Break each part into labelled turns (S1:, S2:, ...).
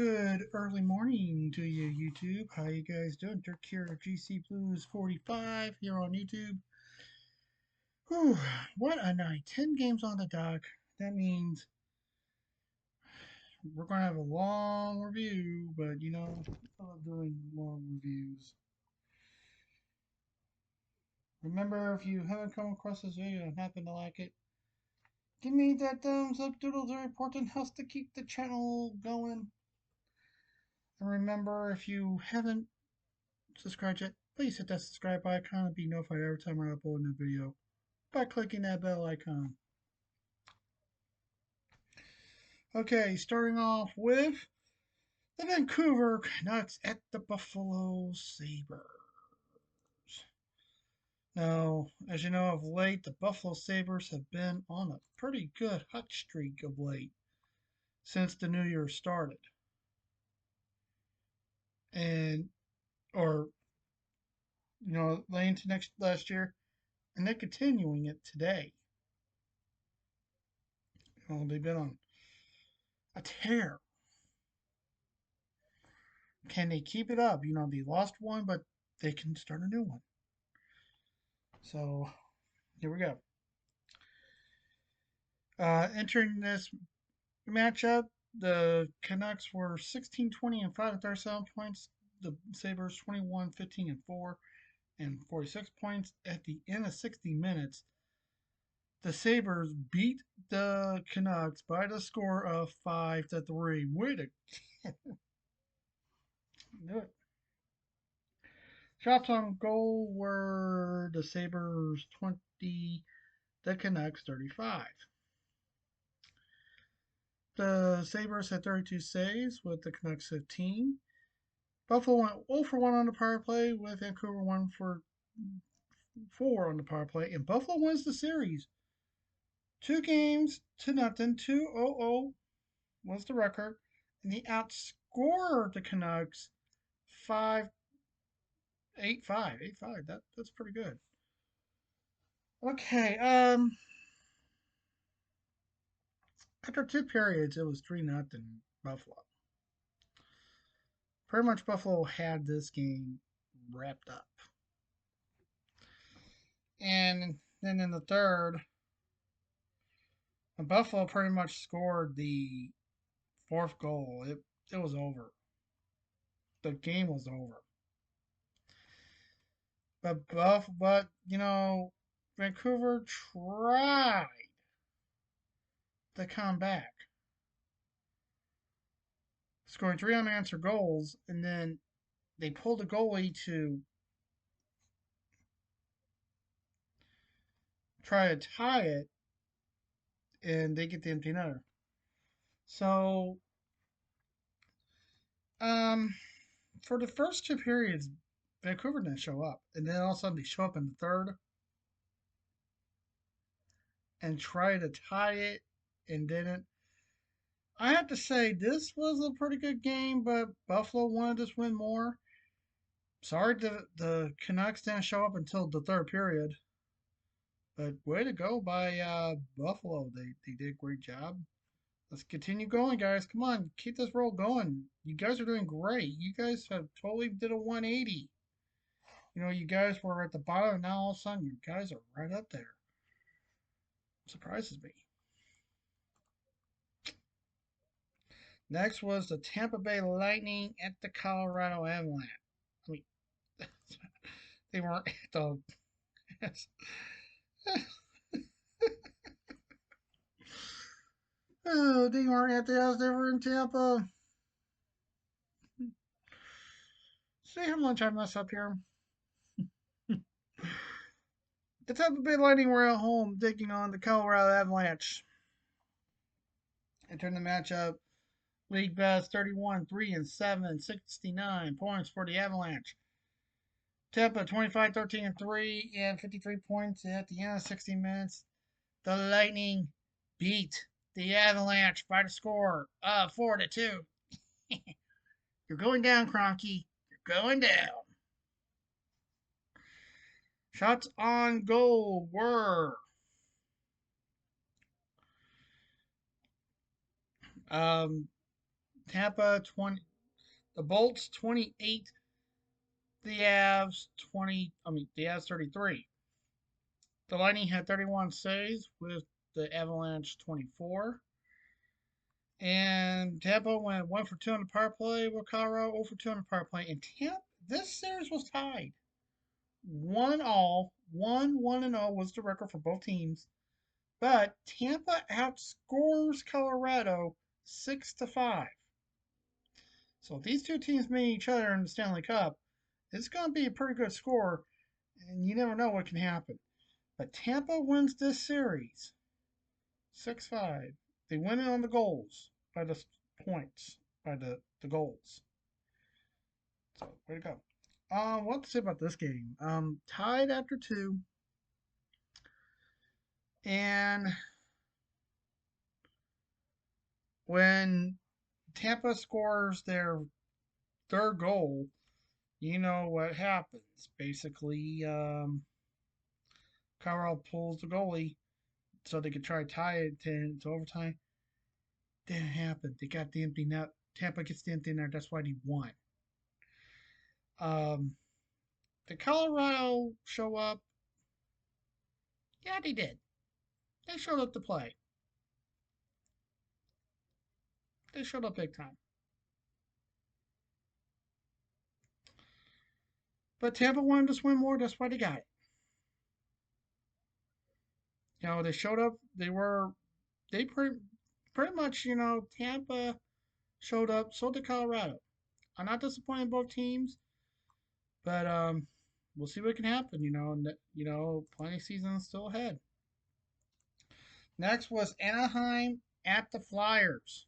S1: Good early morning to you, YouTube. How you guys doing? Dirk here, GC Blues 45 here on YouTube. Whew, what a night. 10 games on the dock. That means we're going to have a long review, but I love doing long reviews. Remember, if you haven't come across this video and happen to like it, give me that thumbs up. Doodles are important. Helps to keep the channel going. And remember, if you haven't subscribed yet, please hit that subscribe icon and be notified every time I upload a new video by clicking that bell icon. Okay, starting off with the Vancouver Canucks at the Buffalo Sabres. Now, as you know, of late, the Buffalo Sabres have been on a pretty good hot streak of late since the new year started. And, or, late into last year, and they're continuing it today. They've been on a tear. Can they keep it up? They lost one, but they can start a new one. So here we go. Entering this matchup, the Canucks were 16-20 and 5.37 points. The Sabres 21-15 and 4 and 46 points. At the end of 60 minutes, the Sabres beat the Canucks by the score of 5-3. Way to do it. Shots on goal were the Sabres 20, the Canucks 35. The Sabres had 32 saves with the Canucks 15. Buffalo went 0 for 1 on the power play with Vancouver 1 for 4 on the power play. And Buffalo wins the series. 2-0. 2-0 was the record. And they outscored the Canucks 5 8-5. 8-5. That's pretty good. Okay, after 2 periods, it was 3-0 Buffalo. Pretty much Buffalo had this game wrapped up. And then in the third, Buffalo pretty much scored the fourth goal. It was over. The game was over. But Vancouver tried to come back, scoring 3 unanswered goals, and then they pulled the goalie to try to tie it, and they get the empty netter. So, for the first 2 periods, Vancouver didn't show up, and then all of a sudden they show up in the third and try to tie it and didn't. I have to say this was a pretty good game, but Buffalo wanted this win more. Sorry the Canucks didn't show up until the third period. But way to go by Buffalo. They did a great job. Let's continue going, guys. Come on, keep this roll going. You guys are doing great. You guys have totally did a 180. You guys were at the bottom, and now all of a sudden you guys are right up there. Surprises me. Next was the Tampa Bay Lightning at the Colorado Avalanche. I mean, they weren't at the. Oh, they weren't at the house. They were in Tampa. See how much I mess up here. The Tampa Bay Lightning were at home taking on the Colorado Avalanche. Entering the matchup, league best 31, 3 and 7, 69 points for the Avalanche. Tampa 25, 13 and 3 and 53 points at the end of 60 minutes. The Lightning beat the Avalanche by the score of 4-2. You're going down, Kroenke. You're going down. Shots on goal were Tampa 20, the Bolts 28, the Avs 20. The Avs 33. The Lightning had 31 saves with the Avalanche 24. And Tampa went 1 for 2 on the power play with Colorado, 0 for 2 on the power play. And Tampa, this series was tied. 1-1, 1-0 was the record for both teams. But Tampa outscores Colorado 6-5. So if these two teams meet each other in the Stanley Cup, it's going to be a pretty good score, and you never know what can happen. But Tampa wins this series 6-5. They win it on the goals by the points, by the goals. So, way to go. What to say about this game? Tied after two, and when Tampa scores their third goal, you know what happens. Basically, Colorado pulls the goalie so they could try to tie it to overtime. Didn't happen. They got the empty net. Tampa gets the empty net. That's why they won. Um, did Colorado show up? Yeah, they did. They showed up to play. They showed up big time. But Tampa wanted to swim more. That's why they got it. They showed up. They pretty much, Tampa showed up. So did Colorado. I'm not disappointed in both teams, but we'll see what can happen. Plenty of seasons still ahead. Next was Anaheim at the Flyers.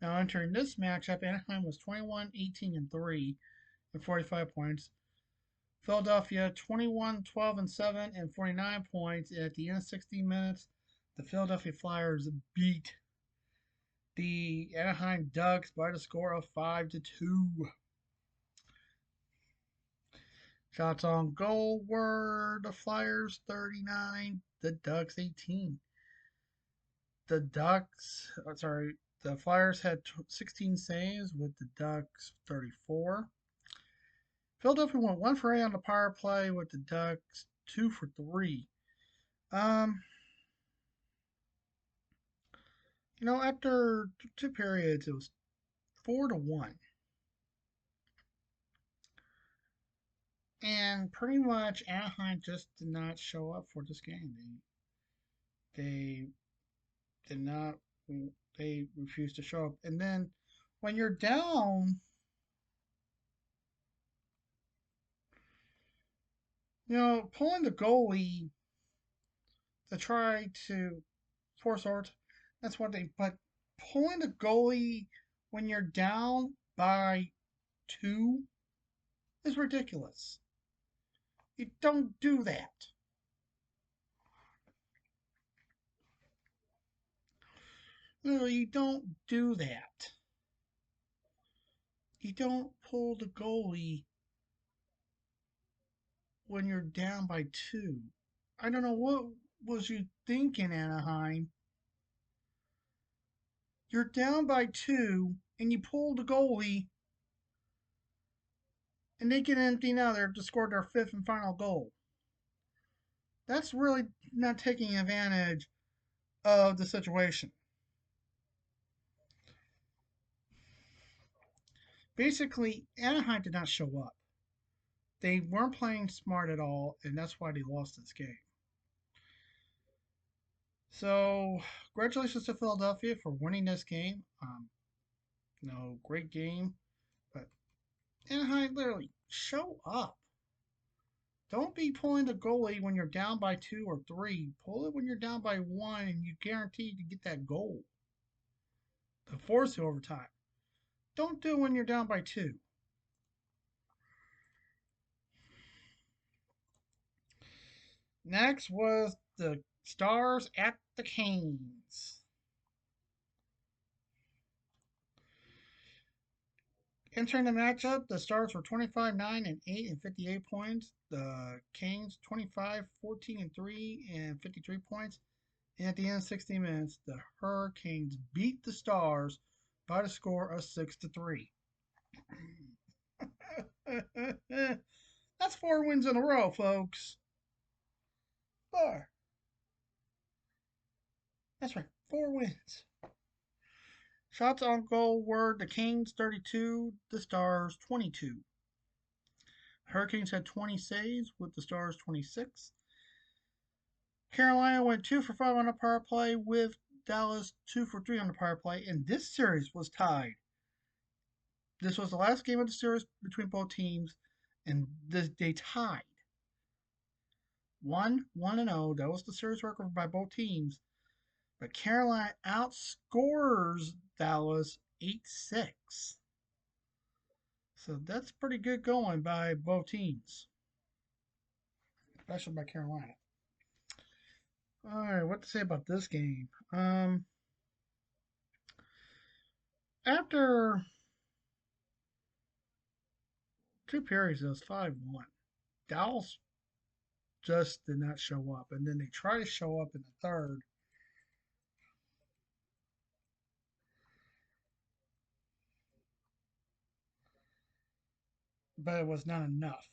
S1: Now entering this matchup, Anaheim was 21, 18, and 3 and 45 points. Philadelphia 21, 12, and 7 and 49 points. And at the end of 60 minutes, the Philadelphia Flyers beat the Anaheim Ducks by the score of 5-2. Shots on goal were the Flyers 39, the Ducks 18. The Flyers had 16 saves with the Ducks 34. Philadelphia went 1 for 8 on the power play with the Ducks 2 for 3. After two periods, it was 4-1. And pretty much Anaheim just did not show up for this game. They did not. They refused to show up. And then when you're down, pulling the goalie to try to force overtime, that's one thing. But pulling the goalie when you're down by 2 is ridiculous. You don't do that. You don't do that. You don't pull the goalie when you're down by 2. I don't know what was you thinking, Anaheim. You're down by 2 and you pull the goalie and they get empty now there to score their 5th and final goal. That's really not taking advantage of the situation. Basically, Anaheim did not show up. They weren't playing smart at all, and that's why they lost this game. So, congratulations to Philadelphia for winning this game. Great game, but Anaheim, literally show up. Don't be pulling the goalie when you're down by 2 or 3. Pull it when you're down by 1, and you're guaranteed to get that goal to force overtime. Don't do it when you're down by 2. Next was the Stars at the Canes. Entering the matchup, the Stars were 25, 9, and 8 and 58 points. The Canes 25, 14, and 3 and 53 points. And at the end of 60 minutes, the Hurricanes beat the Stars by the score of 6-3. That's 4 wins in a row, folks. Four. That's right, 4 wins. Shots on goal were the Kings 32, the Stars 22. Hurricanes had 20 saves with the Stars 26. Carolina went 2 for 5 on the power play with Dallas 2 for 3 on the power play, and this series was tied. This was the last game of the series between both teams, and they tied 1-0. That was the series record by both teams. But Carolina outscores Dallas 8-6. So that's pretty good going by both teams, especially by Carolina. All right, what to say about this game? After 2 periods, it was 5-1. Dallas just did not show up, and then they tried to show up in the third. But it was not enough.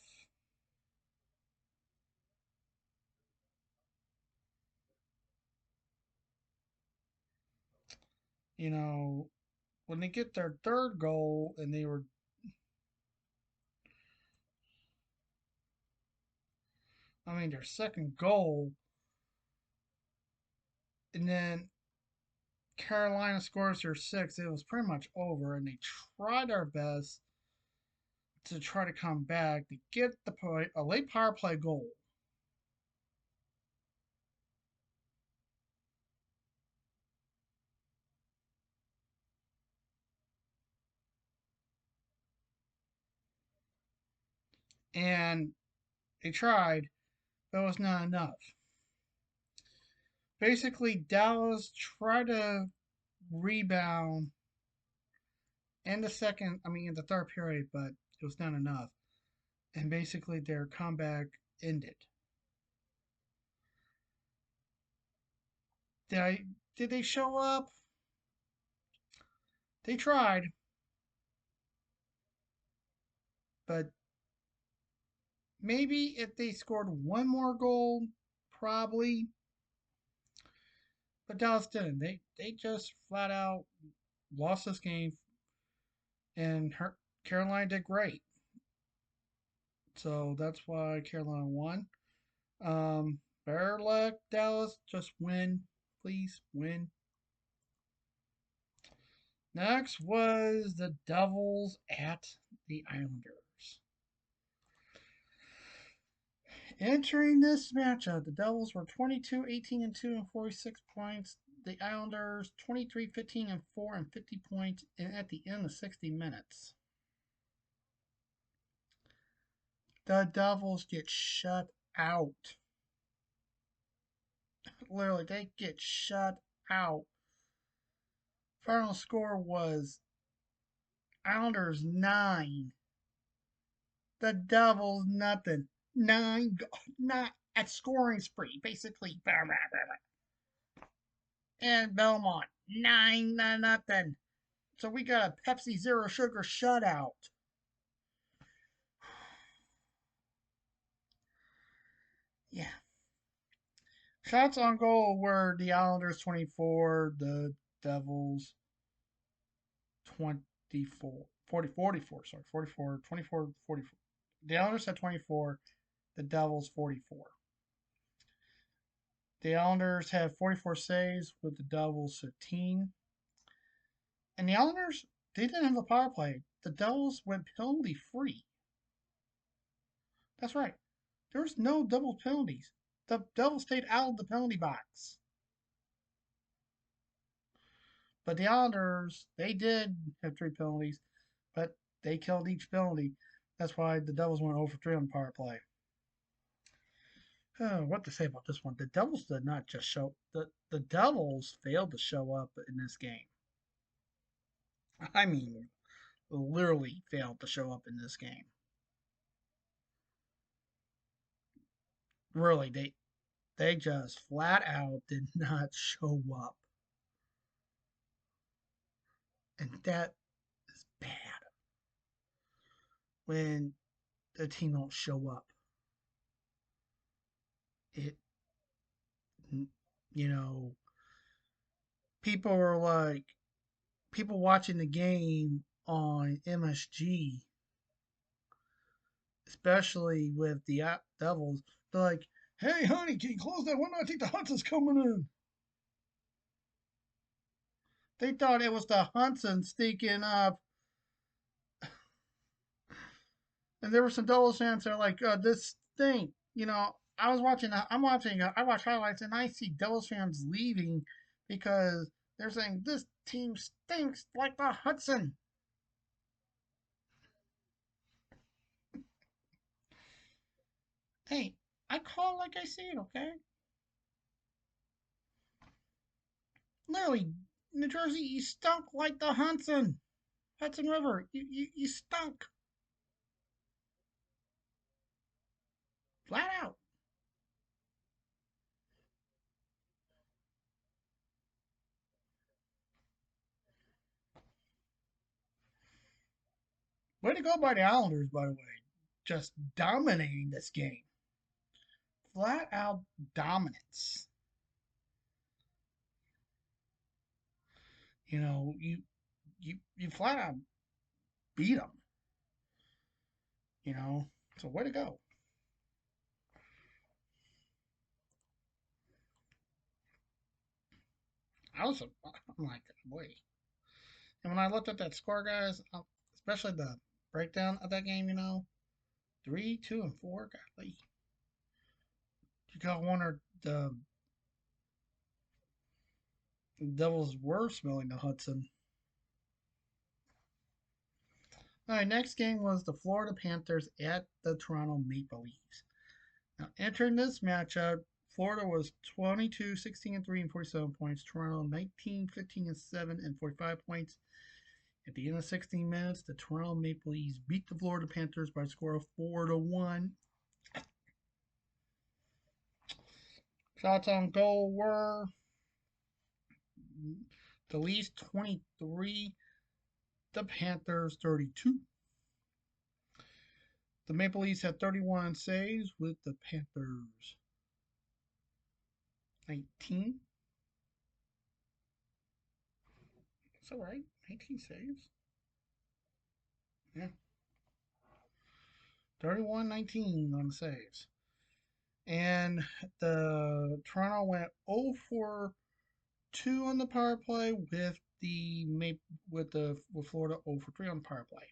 S1: You know, when they get their third goal and their second goal, and then Carolina scores their sixth, it was pretty much over, and they tried their best to try to come back to get a late power play goal. And they tried, but it was not enough. Basically, Dallas tried to rebound in the third period, but it was not enough. And basically, their comeback ended. Did they show up? They tried, but maybe if they scored one more goal, probably. But Dallas didn't. They just flat out lost this game, and Carolina did great. So that's why Carolina won. Better luck, Dallas. Just win, please win. Next was the Devils at the Islanders. Entering this matchup, the Devils were 22, 18, and 2 and 46 points. The Islanders 23, 15, and 4 and 50 points and at the end of 60 minutes. The Devils get shut out. Literally, they get shut out. Final score was Islanders 9. The Devils nothing. 9, not at scoring spree, basically. And Belmont 9-0. So we got a Pepsi Zero Sugar shutout. Yeah. Shots on goal were the Islanders 24, the Devils 24, 40, 44, sorry, 44, 24, 44. The Islanders had 24, the Devils 44. The Islanders had 44 saves with the Devils 15. And the Islanders, they didn't have a power play. The Devils went penalty free. That's right. There was no double penalties. The Devils stayed out of the penalty box. But the Islanders, they did have 3 penalties, but they killed each penalty. That's why the Devils went 0 for 3 on the power play. What to say about this one? The Devils did not just show the Devils failed to show up in this game. I mean, literally failed to show up in this game. Really, they just flat out did not show up. And that is bad when the team don't show up. It, you know, people are like, people watching the game on MSG, especially with the Devils, they're like, hey, honey, can you close that window? I think the Hudson's coming in. They thought it was the Hudson sneaking up. And there were some Devils fans that are like, this thing, I watch highlights and I see Devils fans leaving because they're saying this team stinks like the Hudson. Hey, I call it like I see it, okay? Literally, New Jersey, you stunk like the Hudson River. You stunk flat out. Way to go by the Islanders, by the way. Just dominating this game. Flat out dominance. You flat out beat them. You know, so way to go. I'm like, boy. And when I looked at that score, guys, especially the breakdown of that game, 3, 2, and 4, golly, you got to wonder the Devils were smelling the Hudson. All right, next game was the Florida Panthers at the Toronto Maple Leafs. Now, entering this matchup, Florida was 22, 16, and 3, and 47 points. Toronto 19, 15, and 7, and 45 points. At the end of 16 minutes, the Toronto Maple Leafs beat the Florida Panthers by a score of 4-1. Shots on goal were the Leafs 23, the Panthers 32. The Maple Leafs had 31 saves with the Panthers 19. Is that right? 19 saves? Yeah. 31-19 on the saves. And the Toronto went 0 for 2 on the power play with Florida 0 for 3 on the power play.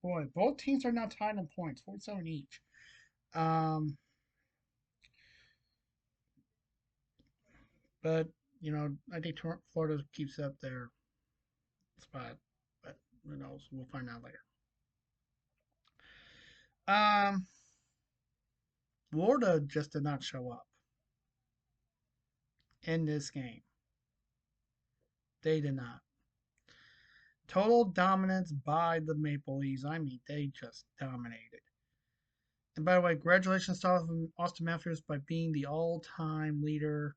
S1: Boy, both teams are now tied in points, 47 each. Um, but I think Florida keeps up their spot, but who knows? We'll find out later. Um, Florida just did not show up in this game. They did not. Total dominance by the Maple Leafs. I mean, they just dominated. And by the way, congratulations to Austin Matthews by being the all-time leader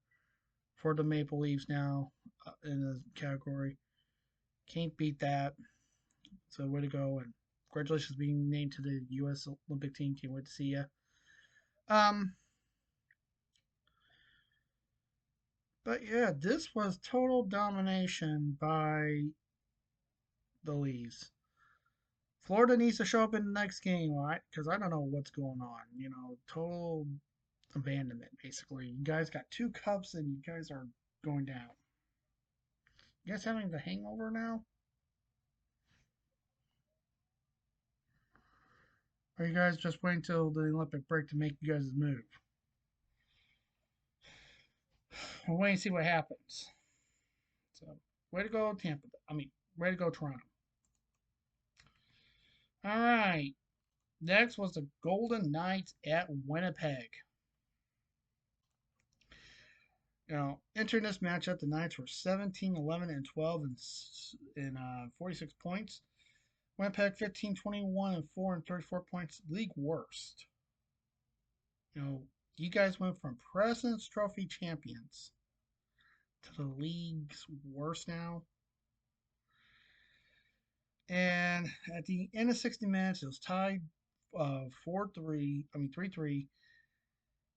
S1: for the Maple Leafs now in the category. Can't beat that. So way to go, and congratulations being named to the U.S. Olympic team. Can't wait to see you. Um, but yeah, this was total domination by the Leafs. Florida needs to show up in the next game, right? Because I don't know what's going on. Total abandonment, basically. You guys got 2 cups and you guys are going down. You guys having the hangover now? Or are you guys just waiting till the Olympic break to make you guys' move? We'll wait and see what happens. So, way to go, Tampa. Way to go, Toronto. All right. Next was the Golden Knights at Winnipeg. Entering this matchup, the Knights were 17, 11, and 12 in 46 points. Winnipeg 15, 21, and 4 and 34 points, league worst. You guys went from President's Trophy champions to the league's worst now. And at the end of 60 minutes, it was tied 4-3. I mean 3-3,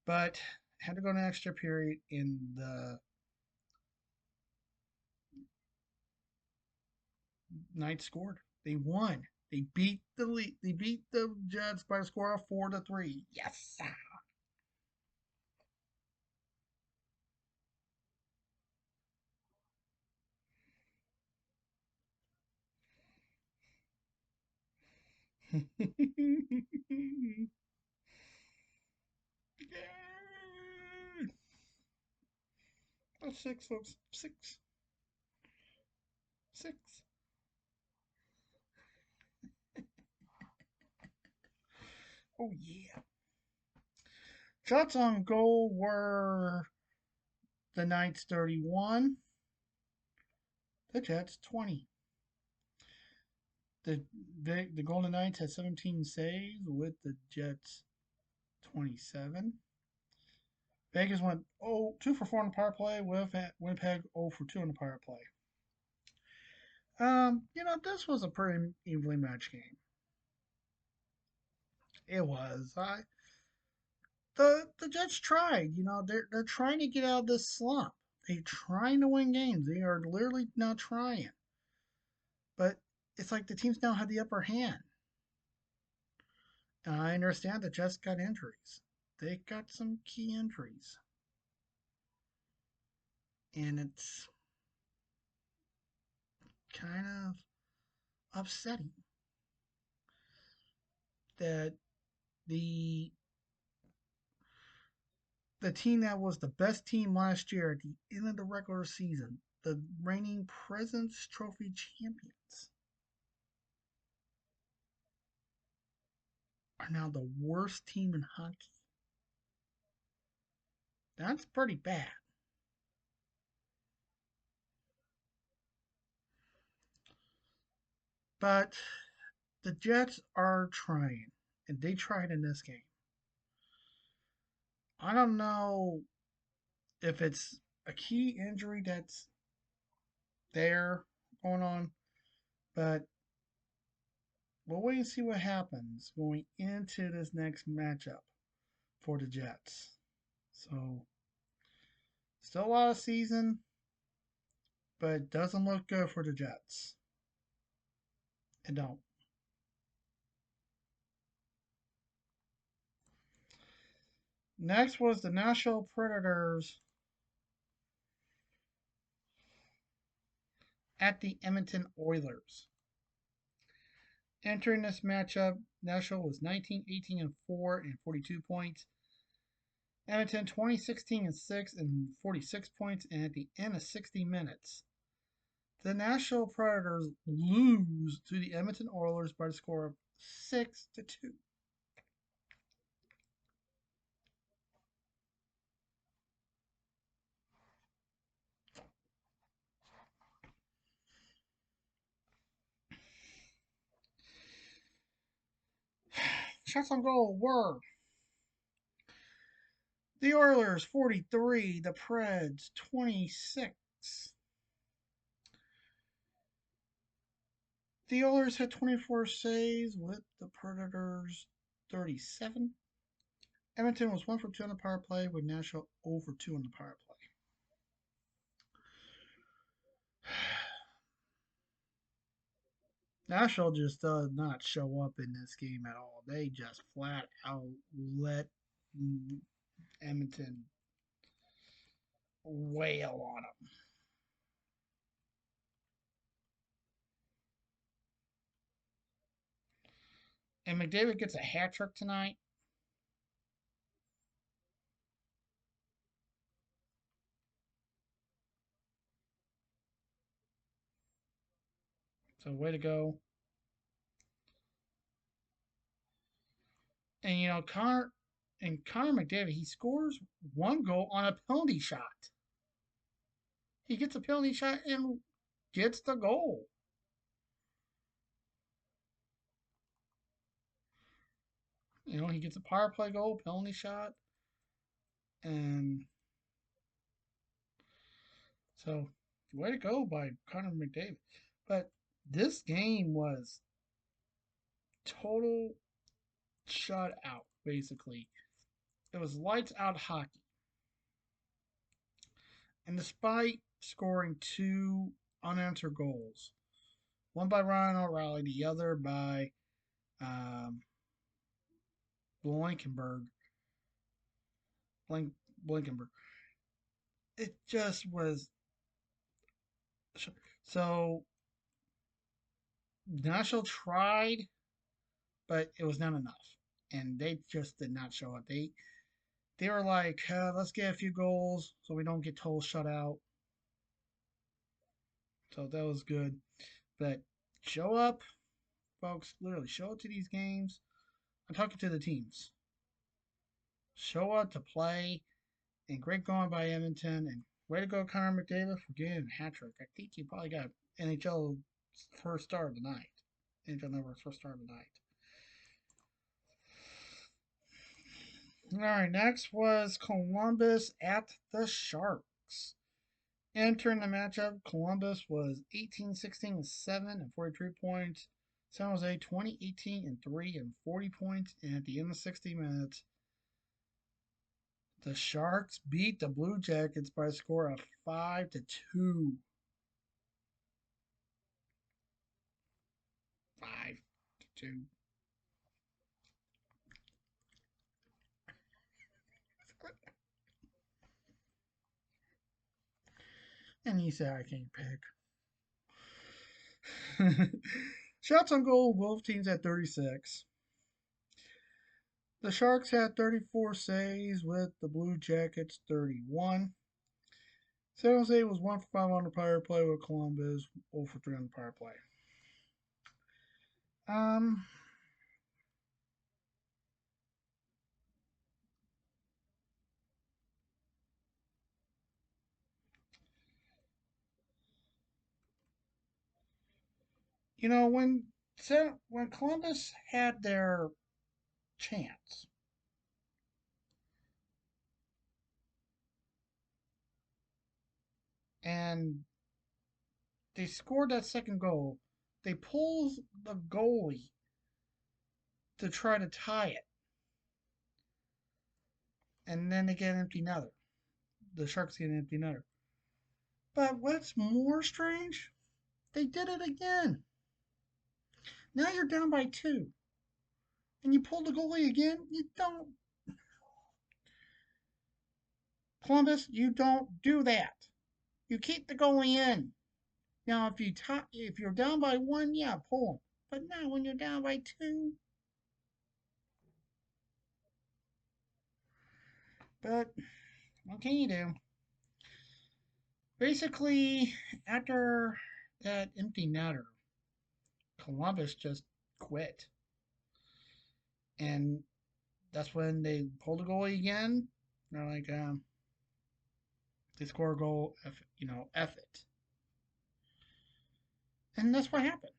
S1: but had to go to an extra period. In the Knights scored. They won. They beat the league. They beat the Jets by a score of 4-3. Yes. That's six, folks. Six. Six. Oh yeah. Shots on goal were the Knights 31, the Jets 20. The the Golden Knights had 17 saves with the Jets 27. Vegas went 2 for 4 on the power play with Winnipeg 0 for 2 on the power play. This was a pretty evenly matched game. It was. The Jets tried. They're trying to get out of this slump. They're trying to win games. They are literally not trying. But it's like the teams now have the upper hand. And I understand the Jets got injuries. They got some key injuries. And it's kind of upsetting that the the team that was the best team last year at the end of the regular season, the reigning President's Trophy champions, are now the worst team in hockey. That's pretty bad. But the Jets are trying, and they tried in this game. I don't know if it's a key injury that's there going on, but we'll wait and see what happens going into this next matchup for the Jets. So, still a lot of season, but it doesn't look good for the Jets. It don't. Next was the Nashville Predators at the Edmonton Oilers. Entering this matchup, Nashville was 19, 18, and 4 and 42 points. Edmonton 20, 16, and 6 and 46 points. And at the end of 60 minutes, the Nashville Predators lose to the Edmonton Oilers by the score of 6-2. Shots on goal were the Oilers 43, the Preds 26. The Oilers had 24 saves with the Predators 37. Edmonton was 1 for 2 on the power play with Nashville 0 for 2 on the power play. Nashville just does not show up in this game at all. They just flat out let Edmonton wail on them. And McDavid gets a hat trick tonight. So way to go. And Connor McDavid, he scores one goal on a penalty shot. He gets a penalty shot and gets the goal. He gets a power play goal, penalty shot, and So, way to go by Connor McDavid. But this game was total shutout, basically. It was lights out hockey. And despite scoring two unanswered goals, one by Ryan O'Reilly, the other by um, Blankenberg, Blankenberg, it just was so. Nashville tried, but it was not enough, and they just did not show up. They were like, let's get a few goals so we don't get total shut out. So that was good. But show up, folks. Literally, show up to these games. I'm talking to the teams. Show up to play. And great going by Edmonton. And way to go, Connor McDavid, for getting a hat trick. I think he probably got NHL first star of the night. NHL Network's first star of the night. All right, next was Columbus at the Sharks. Entering the matchup, Columbus was 18-16-7 and 43 points. San Jose 20-18-3 and 40 points. And at the end of 60 minutes, the Sharks beat the Blue Jackets by a score of 5-2. 5-2. And he said, I can't pick. Shots on goal, both teams at 36. The Sharks had 34 saves with the Blue Jackets 31. San Jose was 1 for 5 on the power play with Columbus 0 for 3 on the power play. Um, you know, when Columbus had their chance, and they scored that second goal, they pulled the goalie to try to tie it, and then they get an empty netter. The Sharks get an empty netter. But what's more strange, they did it again. Now you're down by 2, and you pull the goalie again. You don't, Columbus. You don't do that. You keep the goalie in. Now, if you're down by 1, yeah, pull him. But now, when you're down by 2, but what can you do? Basically, after that empty netter, Columbus just quit, and that's when they pulled the goalie again. They're like, they score a goal, F it, and that's what happened.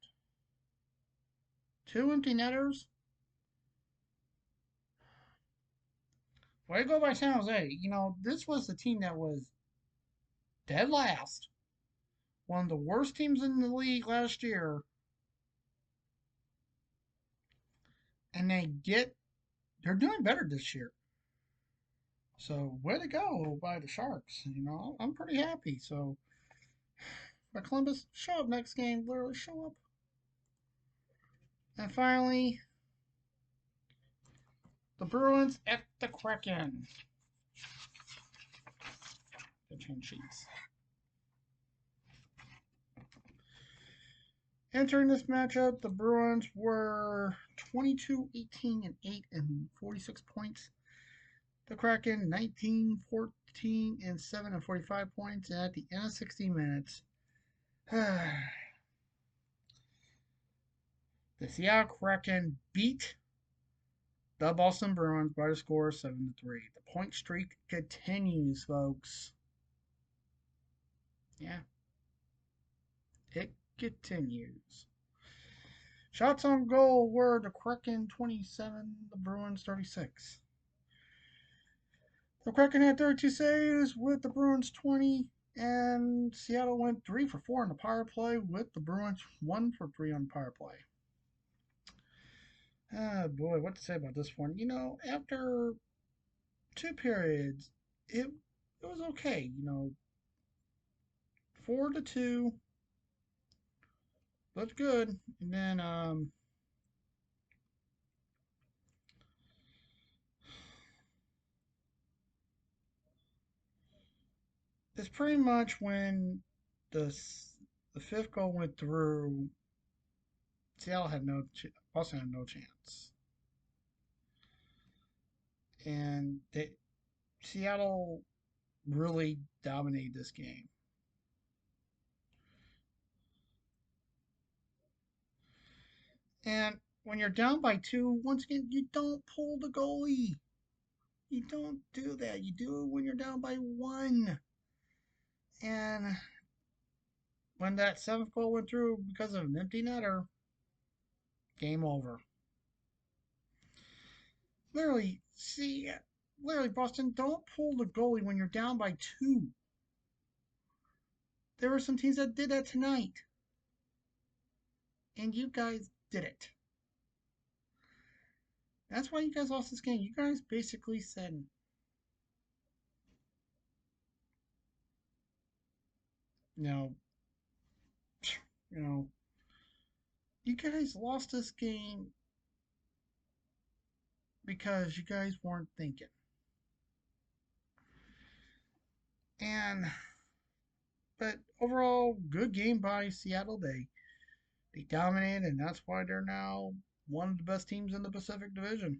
S1: 2 empty netters. Way to go by San Jose. This was the team that was dead last, one of the worst teams in the league last year, and they're doing better this year. So way to go by the Sharks. I'm pretty happy. So, but Columbus, show up next game. Literally show up. And finally, the Bruins at the Kraken. The change sheets. Entering this matchup, the Bruins were 22-18-8 and 46 points. The Kraken 19-14-7 and 45 points. And at the end of 60 minutes, the Seattle Kraken beat the Boston Bruins by the score of 7-3. The point streak continues, folks. Yeah, it continues. Shots on goal were the Kraken 27, the Bruins 36. The Kraken had 32 saves with the Bruins 20. And Seattle went 3 for 4 on the power play, with the Bruins 1 for 3 on the power play. Ah, boy, what to say about this one? After 2 periods, it was okay. 4-2, looked good. And then it's pretty much when the the fifth goal went through. Seattle had Boston had no chance, and Seattle really dominated this game. And when you're down by two, once again, you don't pull the goalie. You don't do that. You do it when you're down by one. And when that seventh goal went through because of an empty netter, game over. Literally, see, literally, Boston, don't pull the goalie when you're down by two. There were some teams that did that tonight, and you guys did it. That's why you guys lost this game. You guys basically said, you know, you know, you guys lost this game because you guys weren't thinking. And but overall, good game by Seattle. They dominated, and that's why they're now one of the best teams in the Pacific Division.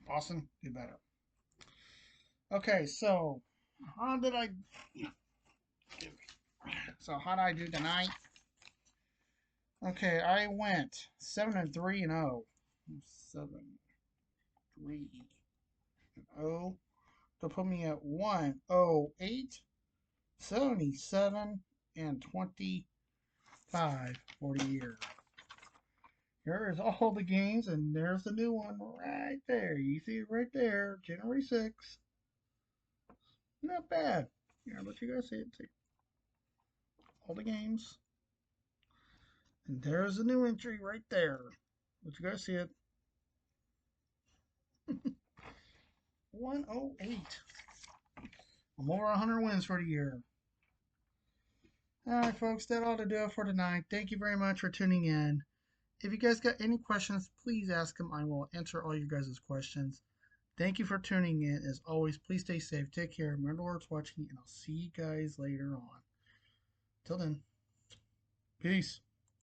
S1: Boston, do better. Okay, so how did I? So how did I do tonight? Okay, I went 7-3-0. 7-3-0 to put me at 108, 77, and 25 for the year. Here is all the games, and there's the new one right there. You see it right there, January 6th. Not bad. Here, let you guys see it. See all the games. And there's the new entry right there. Let you guys see it. 108. I'm over 100 wins for the year. All right, folks, that ought to do it for tonight. Thank you very much for tuning in. If you guys got any questions, please ask them. I will answer all you guys' questions. Thank you for tuning in. As always, please stay safe. Take care. Remember what's watching, and I'll see you guys later on. Till then, peace.